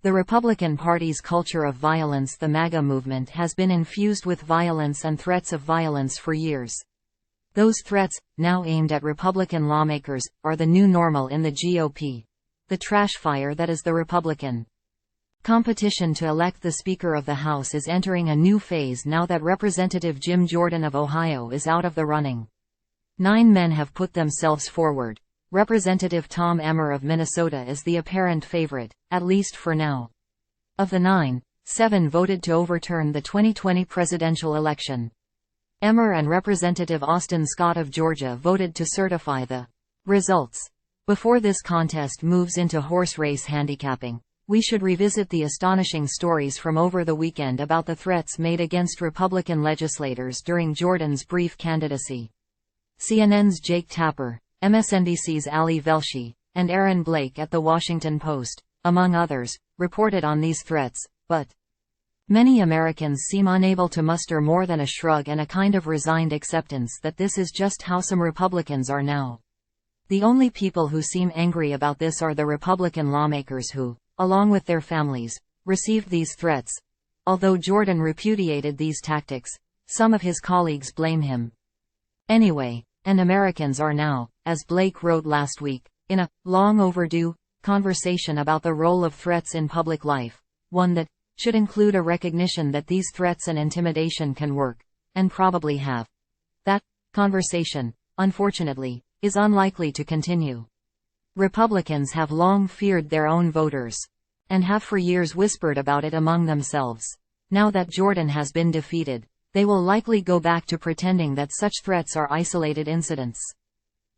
The Republican Party's culture of violence. The MAGA movement has been infused with violence and threats of violence for years. Those threats, now aimed at Republican lawmakers, are the new normal in the GOP. The trash fire that is the Republican competition to elect the Speaker of the House is entering a new phase now that Representative Jim Jordan of Ohio is out of the running. 9 men have put themselves forward. Representative Tom Emmer of Minnesota is the apparent favorite, at least for now. Of the 9, 7 voted to overturn the 2020 presidential election. Emmer and Representative Austin Scott of Georgia voted to certify the results. Before this contest moves into horse race handicapping, we should revisit the astonishing stories from over the weekend about the threats made against Republican legislators during Jordan's brief candidacy. CNN's Jake Tapper, MSNBC's Velshi, and Aaron Blake at The Washington Post, among others, reported on these threats, but many Americans seem unable to muster more than a shrug and a kind of resigned acceptance that this is just how some Republicans are now. The only people who seem angry about this are the Republican lawmakers who, along with their families, received these threats. Although Jordan repudiated these tactics, some of his colleagues blame him. Anyway, and Americans are now, as Blake wrote last week, in a long overdue conversation about the role of threats in public life, one that should include a recognition that these threats and intimidation can work, and probably have. That conversation, unfortunately, is unlikely to continue. Republicans have long feared their own voters, and have for years whispered about it among themselves. Now that Jordan has been defeated, they will likely go back to pretending that such threats are isolated incidents.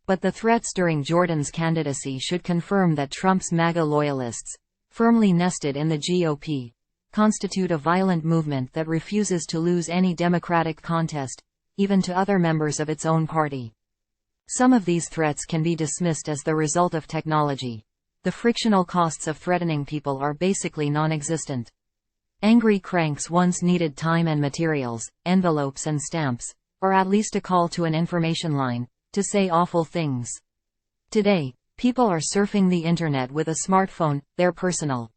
But the threats during Jordan's candidacy should confirm that Trump's MAGA loyalists, firmly nested in the GOP, constitute a violent movement that refuses to lose any Democratic contest, even to other members of its own party. Some of these threats can be dismissed as the result of technology. The frictional costs of threatening people are basically non-existent. Angry cranks once needed time and materials, envelopes and stamps, or at least a call to an information line, to say awful things. Today, people are surfing the internet with a smartphone, their personal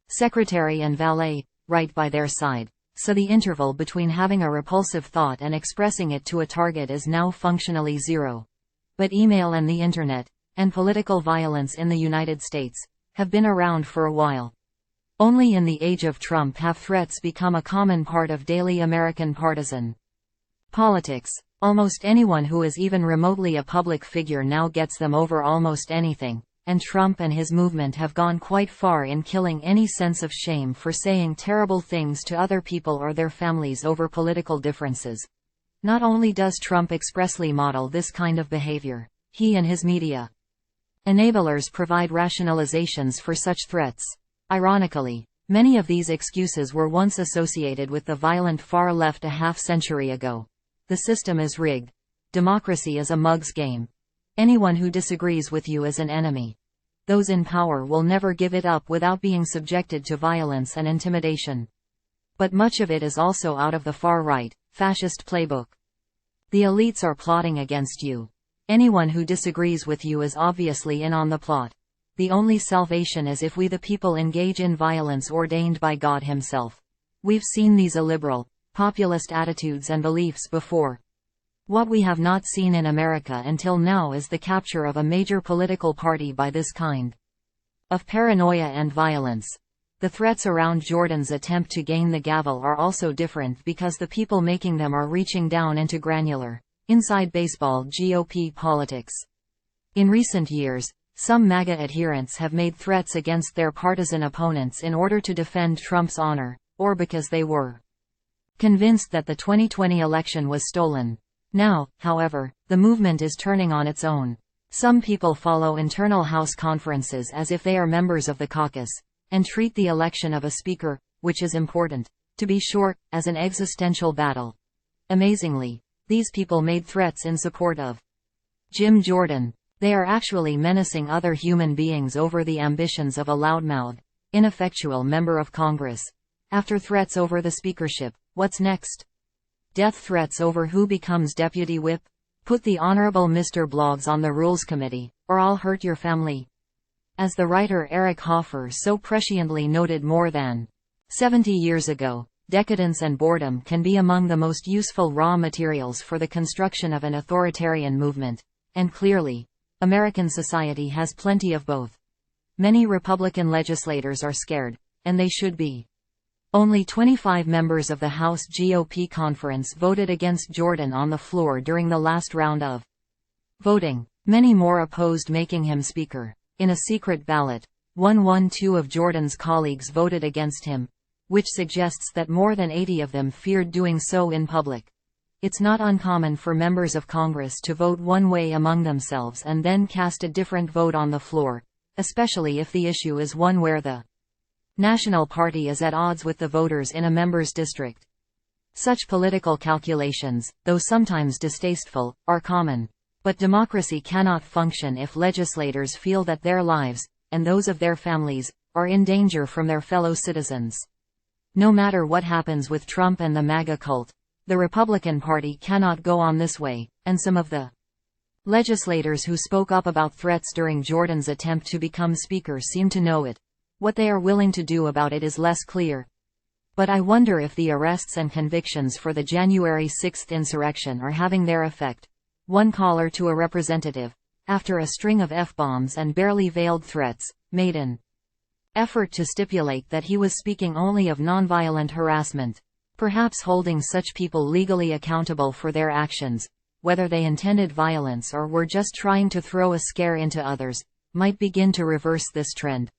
secretary and valet, right by their side, so the interval between having a repulsive thought and expressing it to a target is now functionally zero. But email and the internet, and political violence in the United States, have been around for a while. Only in the age of Trump have threats become a common part of daily American partisan politics. Almost anyone who is even remotely a public figure now gets them over almost anything, and Trump and his movement have gone quite far in killing any sense of shame for saying terrible things to other people or their families over political differences. Not only does Trump expressly model this kind of behavior, he and his media enablers provide rationalizations for such threats. Ironically, many of these excuses were once associated with the violent far left a half-century ago. The system is rigged. Democracy is a mug's game. Anyone who disagrees with you is an enemy. Those in power will never give it up without being subjected to violence and intimidation. But much of it is also out of the far-right, fascist playbook. The elites are plotting against you. Anyone who disagrees with you is obviously in on the plot. The only salvation is if we the people engage in violence ordained by God himself. We've seen these illiberal, populist attitudes and beliefs before. What we have not seen in America until now is the capture of a major political party by this kind of paranoia and violence. The threats around Jordan's attempt to gain the gavel are also different because the people making them are reaching down into granular, inside baseball GOP politics. In recent years, some MAGA adherents have made threats against their partisan opponents in order to defend Trump's honor, or because they were convinced that the 2020 election was stolen. Now, however, the movement is turning on its own. Some people follow internal House conferences as if they are members of the caucus, and treat the election of a speaker, which is important, to be sure, as an existential battle. Amazingly, these people made threats in support of Jim Jordan. They are actually menacing other human beings over the ambitions of a loudmouthed, ineffectual member of Congress. After threats over the speakership, what's next? Death threats over who becomes deputy whip? Put the Honorable Mr. Bloggs on the Rules Committee, or I'll hurt your family. As the writer Eric Hoffer so presciently noted more than 70 years ago, decadence and boredom can be among the most useful raw materials for the construction of an authoritarian movement, and clearly, American society has plenty of both. Many Republican legislators are scared, and they should be. Only 25 members of the House GOP conference voted against Jordan on the floor during the last round of voting. Many more opposed making him speaker. In a secret ballot, 112 of Jordan's colleagues voted against him, which suggests that more than 80 of them feared doing so in public. It's not uncommon for members of Congress to vote one way among themselves and then cast a different vote on the floor, especially if the issue is one where the national party is at odds with the voters in a member's district. Such political calculations, though sometimes distasteful, are common. But democracy cannot function if legislators feel that their lives, and those of their families, are in danger from their fellow citizens. No matter what happens with Trump and the MAGA cult, the Republican Party cannot go on this way, and some of the legislators who spoke up about threats during Jordan's attempt to become Speaker seem to know it. What they are willing to do about it is less clear. But I wonder if the arrests and convictions for the January 6 insurrection are having their effect. One caller to a representative, after a string of F-bombs and barely veiled threats, made an effort to stipulate that he was speaking only of nonviolent harassment. Perhaps holding such people legally accountable for their actions, whether they intended violence or were just trying to throw a scare into others, might begin to reverse this trend.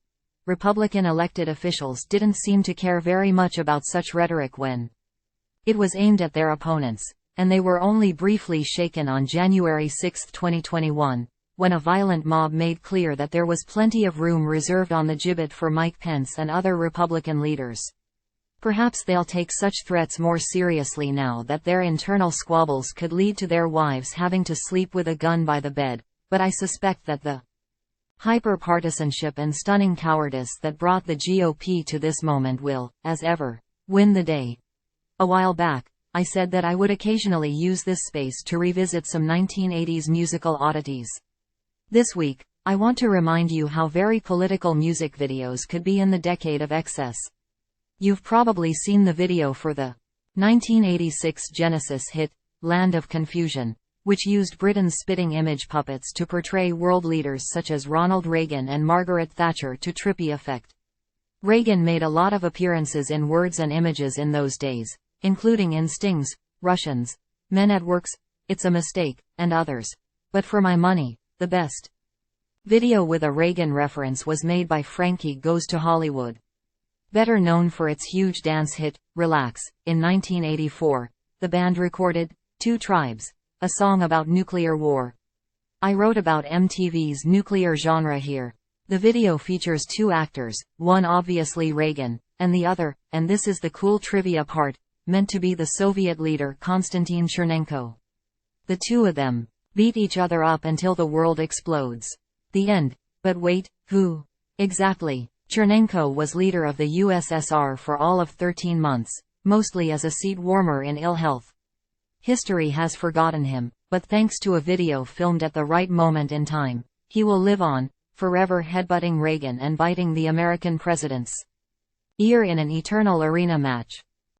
Republican elected officials didn't seem to care very much about such rhetoric when it was aimed at their opponents. And they were only briefly shaken on January 6, 2021, when a violent mob made clear that there was plenty of room reserved on the gibbet for Mike Pence and other Republican leaders. Perhaps they'll take such threats more seriously now that their internal squabbles could lead to their wives having to sleep with a gun by the bed, but I suspect that the hyper-partisanship and stunning cowardice that brought the GOP to this moment will, as ever, win the day. A while back, I said that I would occasionally use this space to revisit some 1980s musical oddities. This week, I want to remind you how very political music videos could be in the decade of excess. You've probably seen the video for the 1986 Genesis hit, Land of Confusion, which used Britain's spitting image puppets to portray world leaders such as Ronald Reagan and Margaret Thatcher to trippy effect. Reagan made a lot of appearances in words and images in those days, including in Sting's Russians, Men at Work's It's a Mistake, and others. But for my money, the best video with a Reagan reference was made by Frankie Goes to Hollywood. Better known for its huge dance hit, Relax, in 1984, the band recorded Two Tribes, a song about nuclear war. I wrote about MTV's nuclear genre here. The video features two actors, one obviously Reagan, and the other, and this is the cool trivia part, meant to be the Soviet leader Konstantin Chernenko. The two of them beat each other up until the world explodes. The end. But wait, who exactly? Chernenko was leader of the USSR for all of 13 months, mostly as a seat warmer in ill health. History has forgotten him, but thanks to a video filmed at the right moment in time, he will live on, forever headbutting Reagan and biting the American president's ear in an eternal arena match.